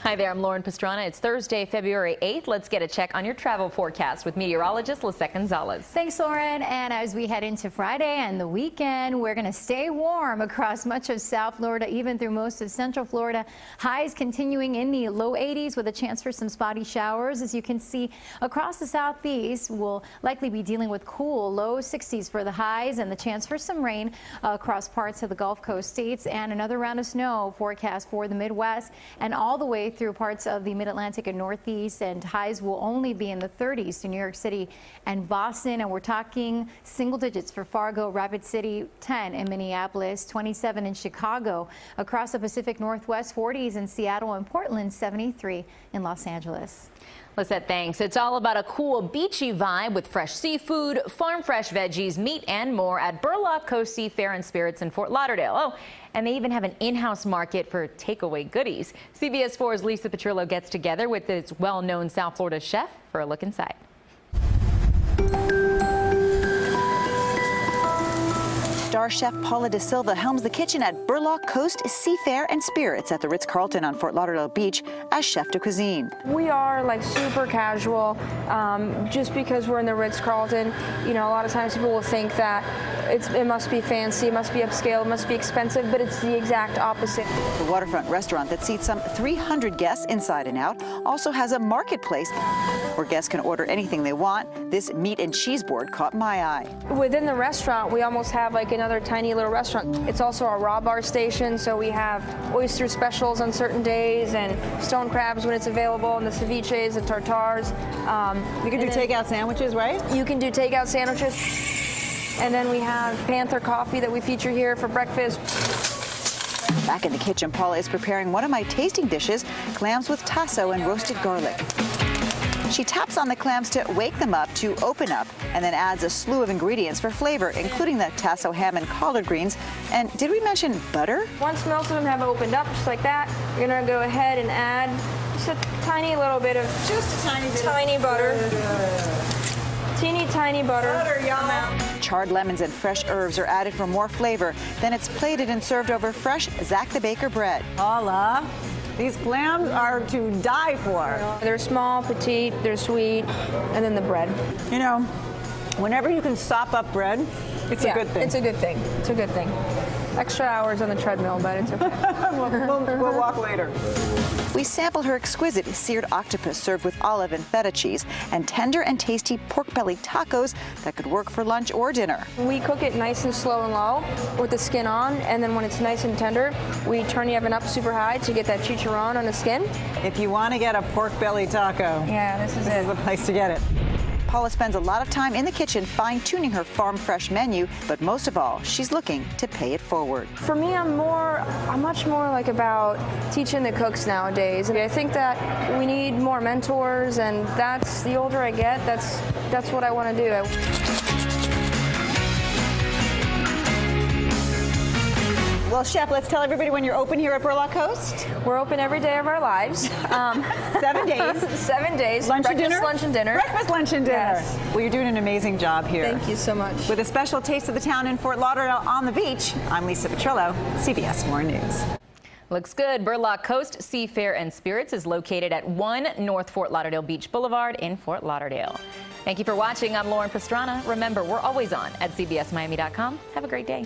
Hi there, I'm Lauren Pastrana. It's Thursday, February 8th. Let's get a check on your travel forecast with meteorologist Lisette Gonzalez. Thanks, Lauren. And as we head into Friday and the weekend, we're going to stay warm across much of South Florida, even through most of Central Florida. Highs continuing in the low 80s with a chance for some spotty showers. As you can see, across the southeast, we'll likely be dealing with cool low 60s for the highs and the chance for some rain across parts of the Gulf Coast states, and another round of snow forecast for the Midwest and all the way through parts of the Mid-Atlantic and Northeast, and highs will only be in the 30s to New York City and Boston, and we're talking single digits for Fargo, Rapid City, 10 in Minneapolis, 27 in Chicago. Across the Pacific Northwest, 40s in Seattle and Portland, 73 in Los Angeles. Lisette, thanks. It's all about a cool beachy vibe with fresh seafood, farm fresh veggies, meat, and more at Burlock Coast Seafair and Spirits in Fort Lauderdale. Oh, and they even have an in-house market for takeaway goodies. CBS 4's Lisa Petrillo gets together with its well-known South Florida chef for a look inside. Star chef Paula De Silva helms the kitchen at Burlock Coast Seafair and Spirits at the Ritz-Carlton on Fort Lauderdale Beach as chef de cuisine. We are like super casual, just because we're in the Ritz-Carlton. You know, a lot of times people will think that it must be fancy, it must be upscale, it must be expensive, but it's the exact opposite. The waterfront restaurant that seats some 300 guests inside and out also has a marketplace where guests can order anything they want. This meat and cheese board caught my eye. Within the restaurant, we almost have like another tiny little restaurant. It's also a raw bar station, so we have oyster specials on certain days and stone crabs when it's available, and the ceviches and tartars. You can do takeout sandwiches, right? You can do takeout sandwiches. And then we have Panther coffee that we feature here for breakfast. Back in the kitchen, Paula is preparing one of my tasting dishes, clams with tasso and roasted garlic. She taps on the clams to wake them up, to open up, and then adds a slew of ingredients for flavor, including the tasso ham and collard greens. And did we mention butter? Once most of them have opened up, just like that, you're gonna go ahead and add just a tiny little bit of tiny butter. Teeny tiny butter. Charred lemons and fresh herbs are added for more flavor. Then it's plated and served over fresh Zach the Baker bread. Paula, these clams are to die for. They're small, petite, they're sweet, and then the bread. You know, whenever you can sop up bread, it's a good thing. It's a good thing. It's a good thing. Extra hours on the treadmill, but it's okay. we'll walk later. We sample her exquisite seared octopus served with olive and feta cheese, and tender and tasty pork belly tacos that could work for lunch or dinner. We cook it nice and slow and low with the skin on, and then when it's nice and tender, we turn the oven up super high to get that chicharron on the skin. If you want to get a pork belly taco, this is the place to get it. Paula spends a lot of time in the kitchen fine-tuning her farm fresh menu, but most of all, she's looking to pay it forward. For me, I'm much more like about teaching the cooks nowadays. I think that we need more mentors, and that's, the older I get, that's what I want to do. Well, Chef, let's tell everybody when you're open here at Burlock Coast. We're open every day of our lives. 7 days. 7 days. Lunch and dinner? Lunch and dinner. Breakfast, lunch, and dinner. Yes. Well, you're doing an amazing job here. Thank you so much. With a special taste of the town in Fort Lauderdale on the beach, I'm Lisa Petrillo, CBS 4 News. Looks good. Burlock Coast Seafair and Spirits is located at 1 North Fort Lauderdale Beach Boulevard in Fort Lauderdale. Thank you for watching. I'm Lauren Pastrana. Remember, we're always on at CBSMiami.com. Have a great day.